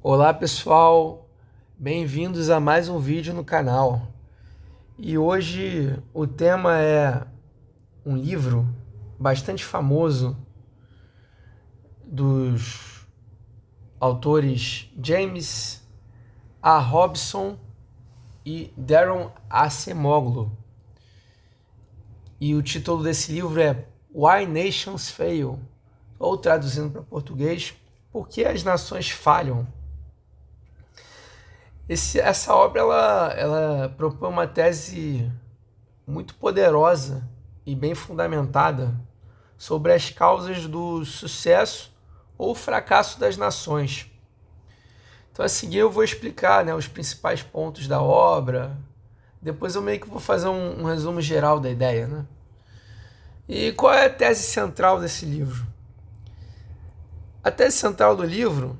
Olá pessoal, bem-vindos a mais um vídeo no canal. E hoje o tema é um livro bastante famoso dos autores James A. Robson e Darren Acemoglu. E o título desse livro é Why Nations Fail, ou traduzindo para português, Por que as Nações Falham? Essa obra ela propõe uma tese muito poderosa e bem fundamentada sobre as causas do sucesso ou fracasso das nações. Então, a seguir eu vou explicar, os principais pontos da obra. Depois eu meio que vou fazer um resumo geral da ideia, né? E qual é a tese central desse livro? A tese central do livro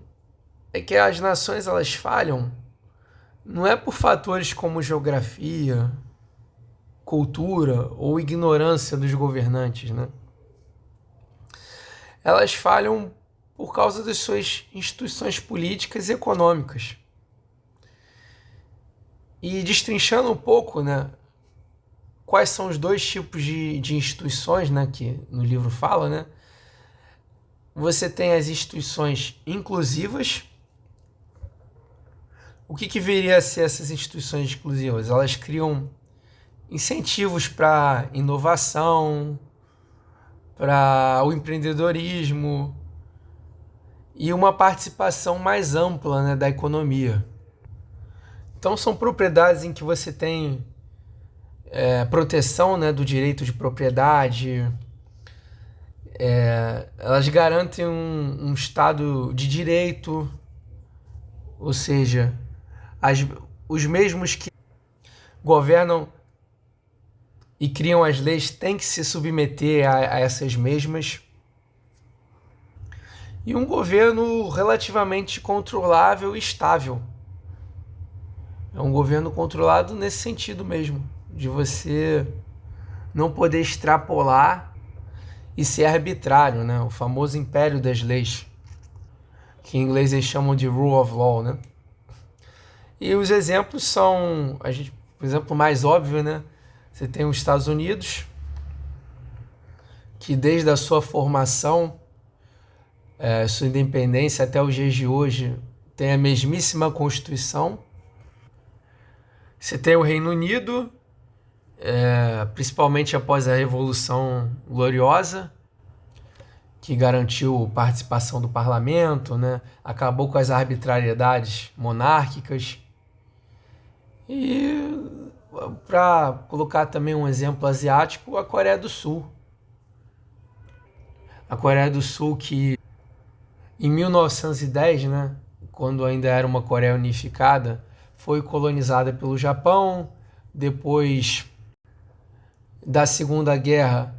é que as nações elas falham não é por fatores como geografia, cultura ou ignorância dos governantes, né? Elas falham por causa das suas instituições políticas e econômicas. E destrinchando um pouco, quais são os dois tipos de instituições, que no livro fala, Você tem as instituições inclusivas. O que viria a ser essas instituições inclusivas? Elas criam incentivos para inovação, para o empreendedorismo e uma participação mais ampla, da economia. Então são propriedades em que você tem proteção, do direito de propriedade. Elas garantem um estado de direito, ou seja, os mesmos que governam e criam as leis têm que se submeter a essas mesmas. E um governo relativamente controlável e estável. É um governo controlado nesse sentido mesmo, de você não poder extrapolar e ser arbitrário, o famoso império das leis, que em inglês eles chamam de rule of law, E os exemplos são, o exemplo mais óbvio, Você tem os Estados Unidos, que desde a sua formação, sua independência até os dias de hoje, tem a mesmíssima Constituição. Você tem o Reino Unido, principalmente após a Revolução Gloriosa, que garantiu participação do parlamento, acabou com as arbitrariedades monárquicas. E, para colocar também um exemplo asiático, a Coreia do Sul. A Coreia do Sul que em 1910, quando ainda era uma Coreia unificada, foi colonizada pelo Japão. Depois da Segunda Guerra,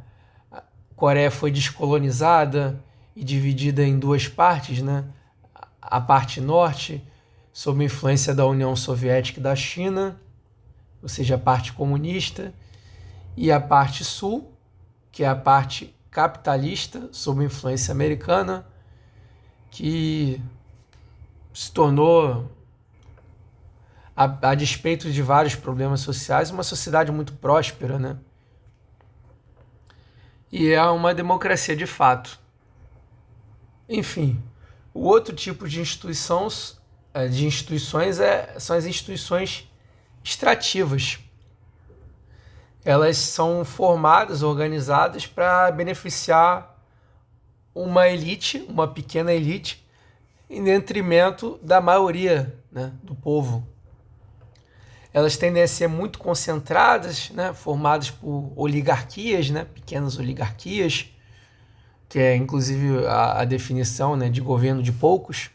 a Coreia foi descolonizada e dividida em duas partes, A parte norte, sob influência da União Soviética e da China, ou seja, a parte comunista, e a parte sul, que é a parte capitalista, sob influência americana, que se tornou, a despeito de vários problemas sociais, uma sociedade muito próspera, E é uma democracia de fato. Enfim, o outro tipo de instituições são as instituições extrativas. Elas são formadas, organizadas para beneficiar uma elite, uma pequena elite, em detrimento da maioria, do povo. Elas tendem a ser muito concentradas, formadas por oligarquias, pequenas oligarquias, que é inclusive a definição, de governo de poucos.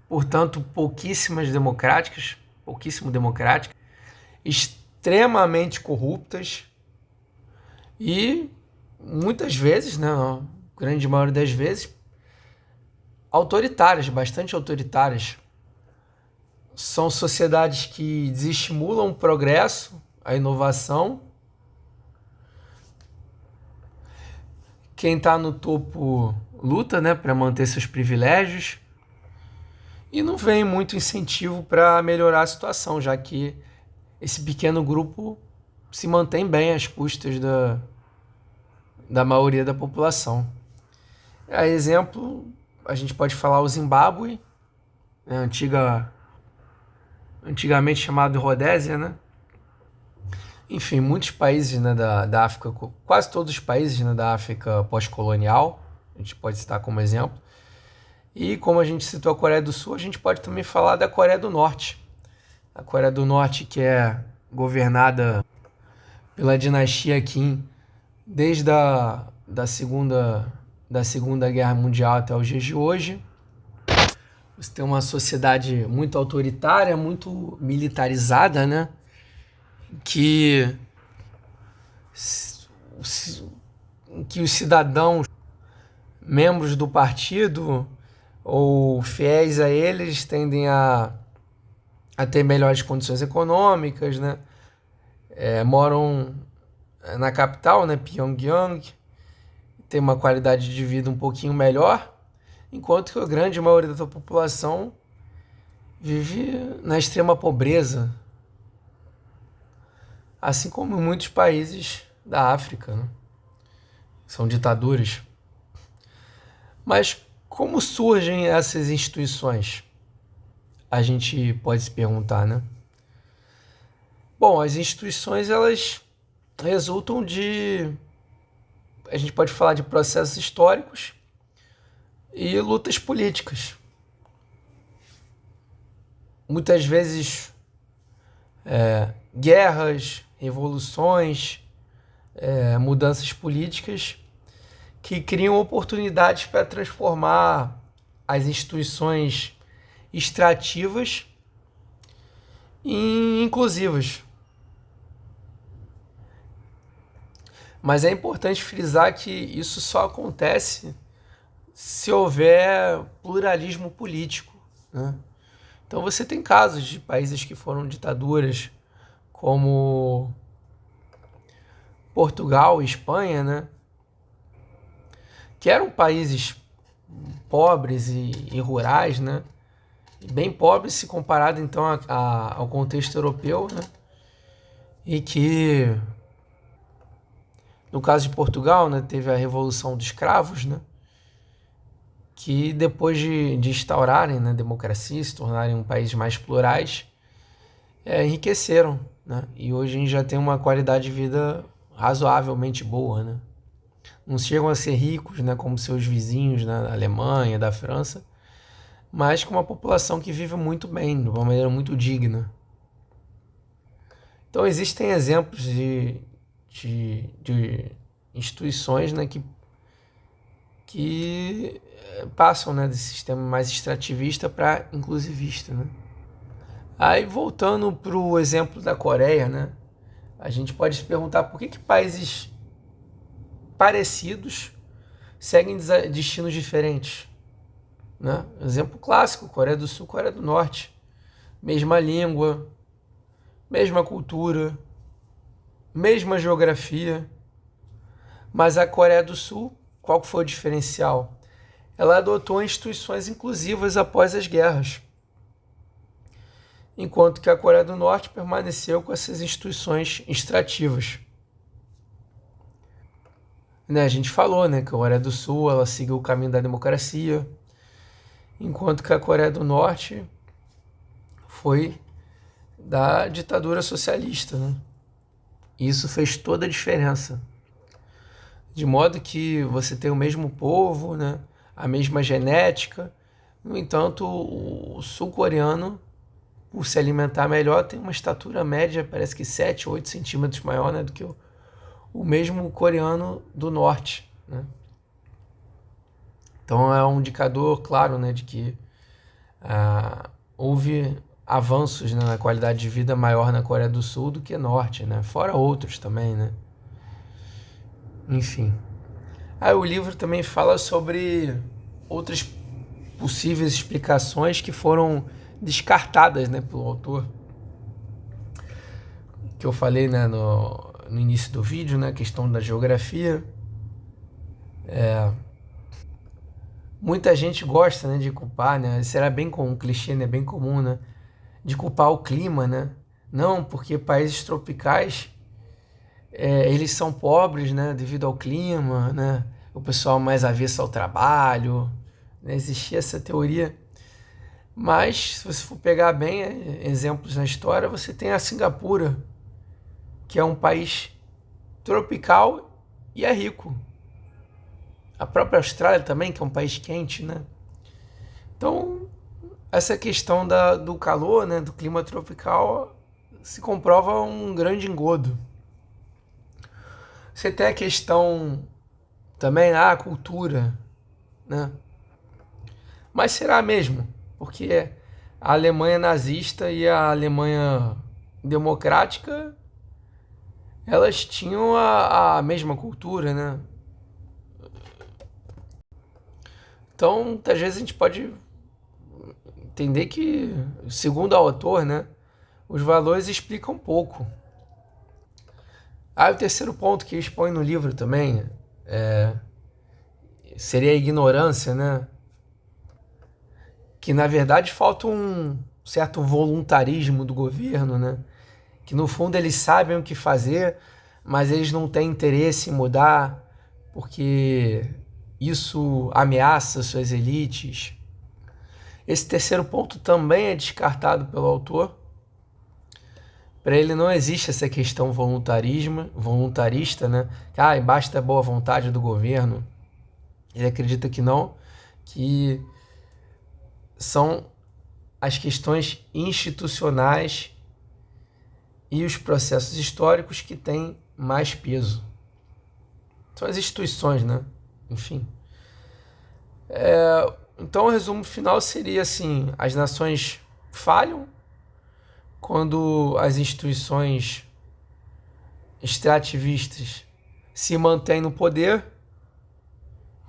Portanto, pouquíssimo democráticas, extremamente corruptas e muitas vezes, a grande maioria das vezes, autoritárias, bastante autoritárias. São sociedades que desestimulam o progresso, a inovação. Quem está no topo luta, para manter seus privilégios. E não vem muito incentivo para melhorar a situação, já que esse pequeno grupo se mantém bem às custas da maioria da população. A exemplo, a gente pode falar o Zimbábue, né, antigamente chamado de Rodésia, né? Enfim, muitos países, né, da África, quase todos os países, né, da África pós-colonial, a gente pode citar como exemplo. E como a gente citou a Coreia do Sul, a gente pode também falar da Coreia do Norte. A Coreia do Norte, que é governada pela dinastia Kim desde da segunda Guerra Mundial até os dias de hoje. Você tem uma sociedade muito autoritária, muito militarizada, né? Que os cidadãos, membros do partido ou fiéis a eles, tendem a ter melhores condições econômicas, né? Moram na capital, né, Pyongyang, tem uma qualidade de vida um pouquinho melhor, enquanto que a grande maioria da população vive na extrema pobreza, assim como em muitos países da África, né? São ditaduras. Mas como surgem essas instituições? A gente pode se perguntar, né? Bom, as instituições, elas resultam de... A gente pode falar de processos históricos e lutas políticas. Muitas vezes, guerras, revoluções, mudanças políticas que criam oportunidades para transformar as instituições extrativas em inclusivas. Mas é importante frisar que isso só acontece se houver pluralismo político, né? Então você tem casos de países que foram ditaduras, como Portugal e Espanha, né? Que eram países pobres e rurais, né? Bem pobres se comparado então ao contexto europeu, né? E que, no caso de Portugal, né, teve a Revolução dos Cravos, né? Que depois de instaurarem, né, democracia, se tornarem um país mais plurais, enriqueceram, né? E hoje a gente já tem uma qualidade de vida razoavelmente boa, né? Não chegam a ser ricos, né, como seus vizinhos, né, da Alemanha, da França, mas com uma população que vive muito bem, de uma maneira muito digna. Então existem exemplos de instituições, né, que passam, né, desse sistema mais extrativista para inclusivista, né? Aí voltando para o exemplo da Coreia, né, a gente pode se perguntar por que países parecidos seguem destinos diferentes, né? Exemplo clássico, Coreia do Sul, Coreia do Norte. Mesma língua, mesma cultura, mesma geografia. Mas a Coreia do Sul, qual foi o diferencial? Ela adotou instituições inclusivas após as guerras, enquanto que a Coreia do Norte permaneceu com essas instituições extrativas. Né, a gente falou, né, que a Coreia do Sul ela seguiu o caminho da democracia, enquanto que a Coreia do Norte foi da ditadura socialista, né? Isso fez toda a diferença. De modo que você tem o mesmo povo, né, a mesma genética. No entanto, o sul-coreano, por se alimentar melhor, tem uma estatura média, parece que 7, 8 centímetros maior, né, do que o mesmo coreano do norte, né? Então é um indicador claro, né, de que houve avanços, né, na qualidade de vida maior na Coreia do Sul do que norte, né? Fora outros também, né? Enfim. Aí o livro também fala sobre outras possíveis explicações que foram descartadas, né, pelo autor. Que eu falei, né, no início do vídeo, né, a questão da geografia. Muita gente gosta, né, de culpar, né? Isso era bem comum, um clichê, né, bem comum, né? De culpar o clima, né? Não, porque países tropicais, eles são pobres, né, devido ao clima, né? O pessoal mais avesso ao trabalho, né? Existia essa teoria. Mas, se você for pegar bem exemplos na história, você tem a Singapura, que é um país tropical e é rico. A própria Austrália também, que é um país quente, né? Então, essa questão do calor, né, do clima tropical, se comprova um grande engodo. Você tem a questão também da cultura, né? Mas será mesmo? Porque a Alemanha nazista e a Alemanha democrática, elas tinham a mesma cultura, né? Então, muitas vezes a gente pode entender que, segundo o autor, né, os valores explicam pouco. O terceiro ponto que expõe no livro também seria a ignorância, né? Que na verdade falta um certo voluntarismo do governo, né? Que no fundo eles sabem o que fazer, mas eles não têm interesse em mudar porque isso ameaça suas elites. Esse terceiro ponto também é descartado pelo autor. Para ele não existe essa questão voluntarista, né? Que basta a boa vontade do governo. Ele acredita que não, que são as questões institucionais e os processos históricos que têm mais peso. São as instituições, né? Enfim. Então o resumo final seria assim: as nações falham quando as instituições extrativistas se mantêm no poder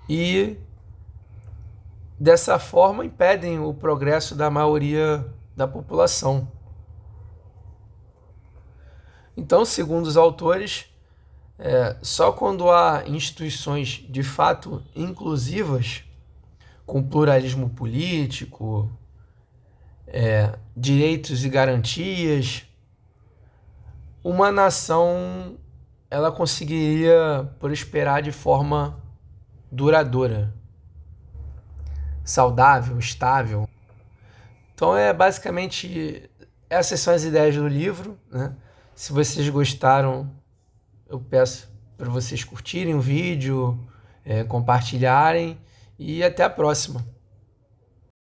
e dessa forma impedem o progresso da maioria da população. Então, segundo os autores, só quando há instituições de fato inclusivas, com pluralismo político, direitos e garantias, uma nação ela conseguiria prosperar de forma duradoura, saudável, estável. Então basicamente essas são as ideias do livro, né? Se vocês gostaram, eu peço para vocês curtirem o vídeo, compartilharem e até a próxima.